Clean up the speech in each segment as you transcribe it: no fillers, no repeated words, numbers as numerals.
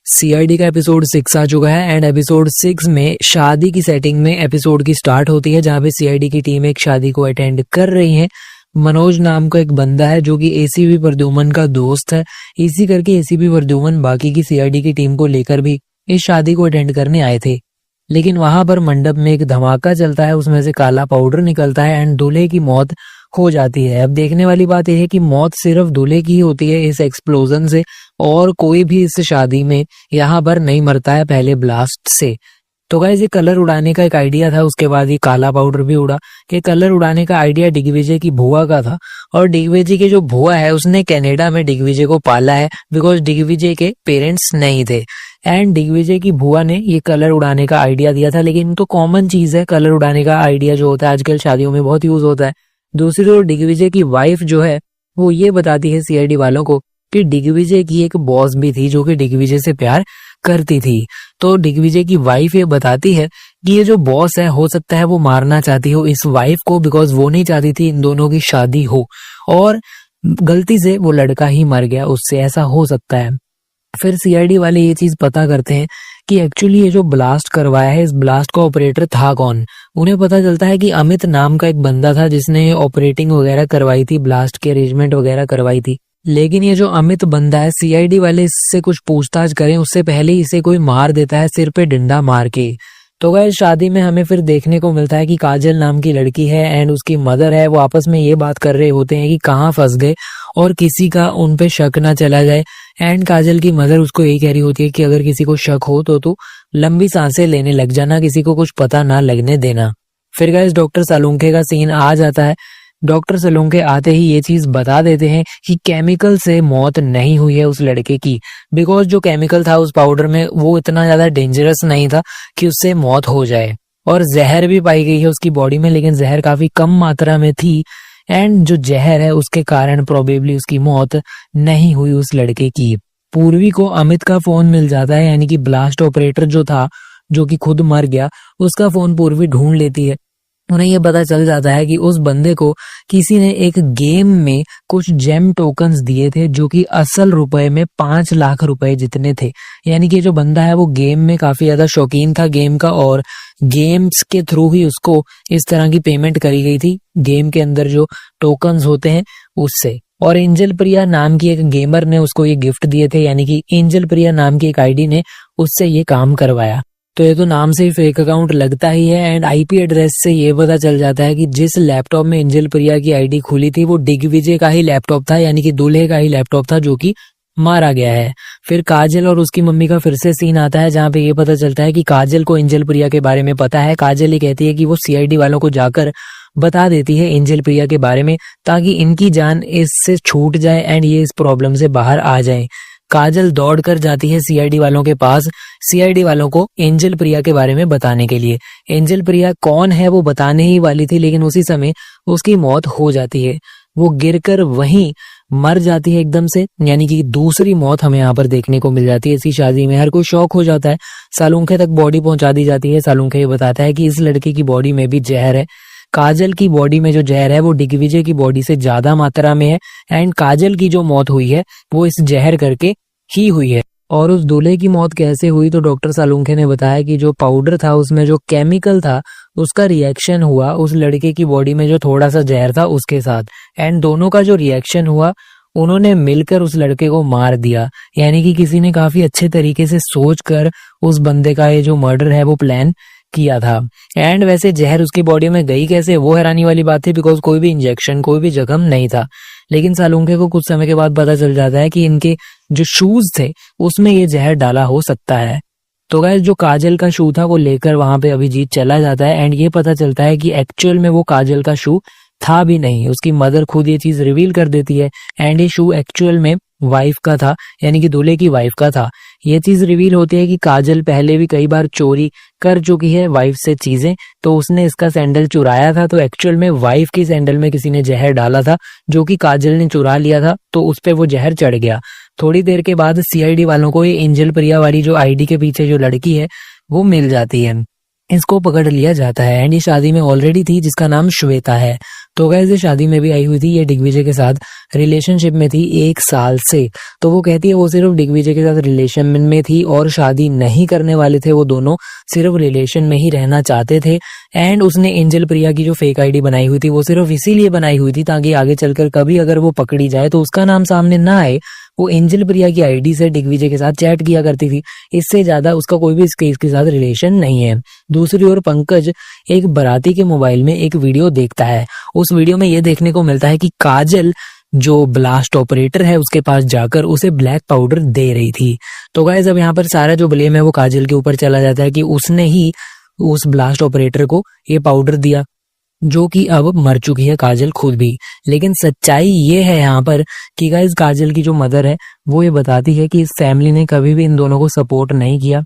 CID का episode 6 आ चुका है एंड एपिसोड 6 में शादी की सेटिंग में एपिसोड की स्टार्ट होती है, जहाँ पे सीआईडी की टीम एक शादी को अटेंड कर रही है। मनोज नाम का एक बंदा है जो कि एसीपी प्रद्युमन का दोस्त है। इसी करके एसीपी प्रद्युमन बाकी की सीआईडी की टीम को लेकर भी इस शादी को अटेंड करने आए थे, लेकिन वहां पर मंडप में एक धमाका चलता है, उसमें से काला पाउडर निकलता है एंड दूल्हे की मौत हो जाती है। अब देखने वाली बात यह है कि मौत सिर्फ दूल्हे की ही होती है इस एक्सप्लोजन से, और कोई भी इस शादी में यहाँ पर नहीं मरता है पहले ब्लास्ट से। तो गाइस ये कलर उड़ाने का एक आइडिया था, उसके बाद ये काला पाउडर भी उड़ा। कि कलर उड़ाने का आइडिया दिग्विजय की भुआ का था, और दिग्विजय की जो भुआ है उसने कनाडा में दिग्विजय को पाला है, बिकॉज दिग्विजय के पेरेंट्स नहीं थे एंड दिग्विजय की भुआ ने ये कलर उड़ाने का आइडिया दिया था। लेकिन तो कॉमन चीज है, कलर उड़ाने का आइडिया जो होता है आजकल शादियों में बहुत यूज होता है। दूसरी ओर दिग्विजय की वाइफ जो है वो ये बताती है सीआईडी वालों को कि दिग्विजय की एक बॉस भी थी जो कि दिग्विजय से प्यार करती थी। तो दिग्विजय की वाइफ ये बताती है कि ये जो बॉस है हो सकता है वो मारना चाहती हो इस वाइफ को, बिकॉज वो नहीं चाहती थी इन दोनों की शादी हो, और गलती से वो लड़का ही मर गया उससे, ऐसा हो सकता है। फिर सीआईडी वाले ये चीज पता करते हैं कि एक्चुअली ये जो ब्लास्ट करवाया है इस ब्लास्ट का ऑपरेटर था कौन। उन्हें पता चलता है कि अमित नाम का एक बंदा था जिसने ऑपरेटिंग वगैरह करवाई थी, ब्लास्ट की अरेंजमेंट वगैरह करवाई थी। लेकिन ये जो अमित बंदा है, सीआईडी वाले इससे कुछ पूछताछ करें उससे पहले इसे कोई मार देता है सिर पे डंडा मार के। तो गाइस शादी में हमें फिर देखने को मिलता है कि काजल नाम की लड़की है एंड उसकी मदर है, वो आपस में ये बात कर रहे होते हैं कि कहाँ फंस गए और किसी का उन पे शक ना चला जाए। एंड काजल की मदर उसको यही कह रही होती है कि अगर किसी को शक हो तो तू लंबी सांसें लेने लग जाना, किसी को कुछ पता ना लगने देना। फिर गाइस डॉक्टर सालुंखे का सीन आ जाता है। डॉक्टर सालुंखे आते ही ये चीज बता देते हैं कि केमिकल से मौत नहीं हुई है उस लड़के की, बिकॉज जो केमिकल था उस पाउडर में वो इतना ज्यादा डेंजरस नहीं था कि उससे मौत हो जाए। और जहर भी पाई गई है उसकी बॉडी में, लेकिन जहर काफी कम मात्रा में थी एंड जो जहर है उसके कारण प्रोबेबली उसकी मौत नहीं हुई उस लड़के की। पूर्वी को अमित का फोन मिल जाता है, यानी कि ब्लास्ट ऑपरेटर जो था जो कि खुद मर गया उसका फोन पूर्वी ढूंढ लेती है। उन्हें यह पता चल जाता है कि उस बंदे को किसी ने एक गेम में कुछ जेम टोकन्स दिए थे जो कि असल रुपए में 5 लाख रुपए जितने थे। यानी कि जो बंदा है वो गेम में काफी ज्यादा शौकीन था गेम का, और गेम्स के थ्रू ही उसको इस तरह की पेमेंट करी गई थी गेम के अंदर जो टोकन्स होते हैं उससे। और एंजल प्रिया नाम की एक गेमर ने उसको ये गिफ्ट दिए थे, यानी कि एंजल प्रिया नाम की एक आईडी ने उससे ये काम करवाया। तो ये तो नाम से ही फेक अकाउंट लगता ही है एंड आईपी एड्रेस से ये पता चल जाता है कि जिस लैपटॉप में एंजल प्रिया की आईडी खुली थी वो दिग्विजय का ही लैपटॉप था, यानी कि दूल्हे का ही लैपटॉप था जो कि मारा गया है। फिर काजल और उसकी मम्मी का फिर से सीन आता है जहाँ पे ये पता चलता है कि काजल को एंजल प्रिया के बारे में पता है। काजल ये कहती है कि वो सीआईडी वालों को जाकर बता देती है एंजल प्रिया के बारे में ताकि इनकी जान इससे छूट जाए एंड ये इस प्रॉब्लम से बाहर आ जाए। काजल दौड़कर जाती है सीआईडी वालों के पास, सीआईडी वालों को एंजल प्रिया के बारे में बताने के लिए। एंजल प्रिया कौन है वो बताने ही वाली थी, लेकिन उसी समय उसकी मौत हो जाती है, वो गिरकर वहीं मर जाती है एकदम से, यानी कि दूसरी मौत हमें यहाँ पर देखने को मिल जाती है। इसी शादी में हर कोई शौक हो जाता है। सालुंखे तक बॉडी पहुंचा दी जाती है। सालुंखे ये बताता है कि इस लड़के की बॉडी में भी जहर है। काजल की बॉडी में जो जहर है वो दिग्विजय की बॉडी से ज्यादा मात्रा में है एंड काजल की जो मौत हुई है वो इस जहर करके ही हुई है। और उस दूल्हे की मौत कैसे हुई, तो डॉक्टर सालुंखे ने बताया कि जो पाउडर था उसमें जो केमिकल था उसका रिएक्शन हुआ उस लड़के की बॉडी में जो थोड़ा सा जहर था उसके साथ, एंड दोनों का जो रिएक्शन हुआ उन्होंने मिलकर उस लड़के को मार दिया। यानी कि किसी ने काफी अच्छे तरीके से सोचकर उस बंदे का ये जो मर्डर है वो प्लान किया था। एंड वैसे जहर उसकी बॉडी में गई कैसे वो हैरानी वाली बात थी, बिकॉज कोई भी इंजेक्शन कोई भी जख्म नहीं था। लेकिन सालुंखे को कुछ समय के बाद पता चल जाता है कि इनके जो शूज थे उसमें ये जहर डाला हो सकता है। तो गाइस जो काजल का शू था वो लेकर वहां पे अभिजीत चला जाता है एंड ये पता चलता है कि एक्चुअल में वो काजल का शू था भी नहीं। उसकी मदर खुद ये चीज रिवील कर देती है एंड ये शू एक्चुअल में वाइफ का था, यानी कि दूल्हे की वाइफ का था। ये चीज रिवील होती है कि काजल पहले भी कई बार चोरी कर चुकी है वाइफ से चीजें, तो उसने इसका सैंडल चुराया था। तो एक्चुअल में वाइफ की सैंडल में किसी ने जहर डाला था जो कि काजल ने चुरा लिया था, तो उस पे वो जहर चढ़ गया। थोड़ी देर के बाद सीआईडी वालों को ये एंजल प्रिया वाली जो आईडी के पीछे जो लड़की है वो मिल जाती है। इसको पकड़ लिया जाता है एंड ये शादी में ऑलरेडी थी जिसका नाम श्वेता है। तो गाइस ये शादी में भी आई हुई थी, ये दिग्विजय के साथ रिलेशनशिप में थी 1 साल से। तो वो कहती है वो सिर्फ दिग्विजय के साथ रिलेशन में थी और शादी नहीं करने वाले थे वो दोनों, सिर्फ रिलेशन में ही रहना चाहते थे। एंड उसने एंजल प्रिया की जो फेक आईडी बनाई हुई थी वो सिर्फ इसीलिए बनाई हुई थी ताकि आगे चलकर कभी अगर वो पकड़ी जाए तो उसका नाम सामने ना आए। वो एंजल प्रिया की आईडी से दिग्विजय के साथ चैट किया करती थी, इससे ज्यादा उसका कोई भी इस केस के साथ रिलेशन नहीं है। दूसरी ओर पंकज एक बाराती के मोबाइल में एक वीडियो देखता है। उस वीडियो में ये देखने को मिलता है कि काजल जो ब्लास्ट ऑपरेटर है उसके पास जाकर उसे ब्लैक पाउडर दे रही थी। तो गाइस अब यहाँ पर सारा जो ब्लेम है वो काजल के ऊपर चला जाता है कि उसने ही उस ब्लास्ट ऑपरेटर को ये पाउडर दिया, जो कि अब मर चुकी है काजल खुद भी। लेकिन सच्चाई ये है यहाँ पर कि गाइस काजल की जो मदर है वो ये बताती है कि इस फैमिली ने कभी भी इन दोनों को सपोर्ट नहीं किया,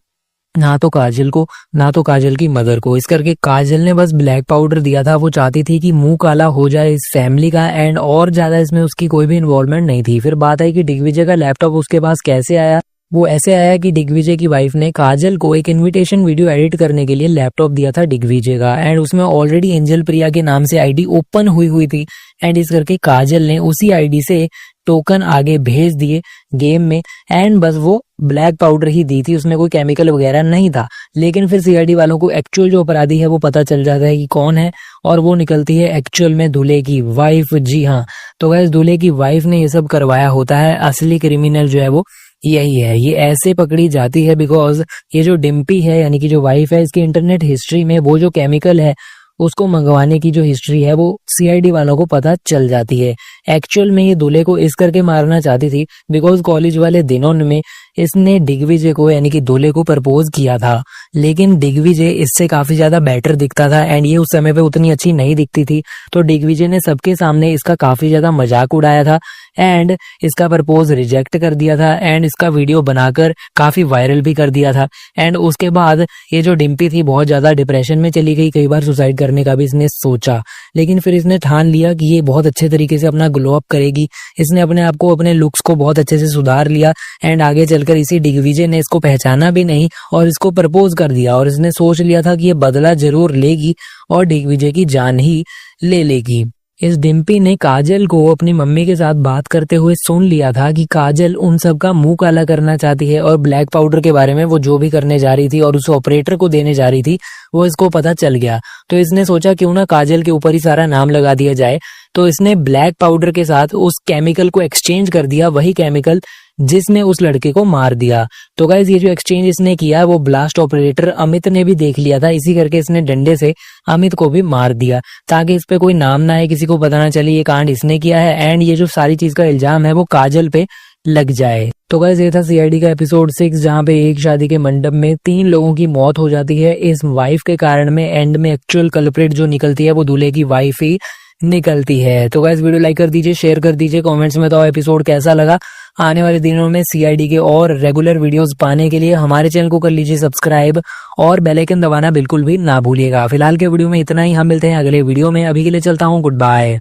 ना तो काजल को ना तो काजल की मदर को। इस करके काजल ने बस ब्लैक पाउडर दिया था, वो चाहती थी कि मुंह काला हो जाए इस फैमिली का, एंड और ज्यादा इसमें उसकी कोई भी इन्वॉल्वमेंट नहीं थी। फिर बात आई कि दिग्विजय का लैपटॉप उसके पास कैसे आया। वो ऐसे आया कि दिग्विजय की वाइफ ने काजल को एक इनविटेशन वीडियो एडिट करने के लिए लैपटॉप दिया था दिग्विजय का, एंड उसमें ऑलरेडी एंजल प्रिया के नाम से आईडी ओपन हुई थी। एंड इस करके काजल ने उसी आईडी से टोकन आगे भेज दिए गेम में, एंड बस वो ब्लैक पाउडर ही दी थी, उसमें कोई केमिकल वगैरह नहीं था। लेकिन फिर सीआईडी वालों को एक्चुअल जो अपराधी है वो पता चल जाता है कि कौन है, और वो निकलती है एक्चुअल में दूल्हे की वाइफ। जी हाँ, तो गाइस दूल्हे की वाइफ ने ये सब करवाया होता है। असली क्रिमिनल जो है वो यही है। ये ऐसे पकड़ी जाती है बिकॉज ये जो डिम्पी है यानी कि जो वाइफ है, इसकी इंटरनेट हिस्ट्री में वो जो केमिकल है उसको मंगवाने की जो हिस्ट्री है वो सीआईडी वालों को पता चल जाती है। एक्चुअल में ये दूल्हे को इस करके मारना चाहती थी बिकॉज कॉलेज वाले दिनों में इसने दिग्विजय को यानी कि दूल्हे को प्रपोज किया था, लेकिन दिग्विजय इससे काफी ज्यादा बेटर दिखता था एंड ये उस समय पे उतनी अच्छी नहीं दिखती थी। तो दिग्विजय ने सबके सामने इसका काफी ज्यादा मजाक उड़ाया था एंड इसका प्रपोज रिजेक्ट कर दिया था, एंड इसका वीडियो बनाकर काफी वायरल भी कर दिया था। एंड उसके बाद ये जो डिम्पी थी बहुत ज्यादा डिप्रेशन में चली गई, कई बार सुसाइड करने का भी इसने सोचा, लेकिन फिर इसने ठान लिया कि ये बहुत अच्छे तरीके से अपना ग्लो अप करेगी। इसने अपने आप को, अपने लुक्स को बहुत अच्छे से सुधार लिया एंड आगे चलकर इसी दिग्विजय ने इसको पहचाना भी नहीं और इसको प्रपोज कर दिया, और इसने सोच लिया था कि ये बदला जरूर लेगी और दिग्विजय की जान ही ले लेगी। इस डिम्पी ने काजल को अपनी मम्मी के साथ बात करते हुए सुन लिया था कि काजल उन सब का मुंह काला करना चाहती है, और ब्लैक पाउडर के बारे में वो जो भी करने जा रही थी और उस ऑपरेटर को देने जा रही थी वो इसको पता चल गया। तो इसने सोचा क्यों ना काजल के ऊपर ही सारा नाम लगा दिया जाए। तो इसने ब्लैक पाउडर के साथ उस केमिकल को एक्सचेंज कर दिया, वही केमिकल जिसने उस लड़के को मार दिया। तो गाइस ये जो एक्सचेंज इसने किया वो ब्लास्ट ऑपरेटर अमित ने भी देख लिया था, इसी करके इसने डंडे से अमित को भी मार दिया ताकि इस पे कोई नाम ना है, किसी को पता ना चले ये कांड इसने किया है, एंड ये जो सारी चीज का इल्जाम है वो काजल पे लग जाए। तो गाइस ये था सीआईडी का एपिसोड 6, जहाँ पे एक शादी के मंडप में 3 लोगों की मौत हो जाती है इस वाइफ के कारण में। एंड में एक्चुअल कल्प्रिट जो निकलती है वो दूल्हे की वाइफ ही निकलती है। तो गाइस वीडियो लाइक कर दीजिए, शेयर कर दीजिए, कमेंट्स में तो एपिसोड कैसा लगा। आने वाले दिनों में सीआईडी के और रेगुलर वीडियोस पाने के लिए हमारे चैनल को कर लीजिए सब्सक्राइब और बेल आइकन दबाना बिल्कुल भी ना भूलिएगा। फिलहाल के वीडियो में इतना ही, हम मिलते हैं अगले वीडियो में। अभी के लिए चलता हूँ, गुड बाय।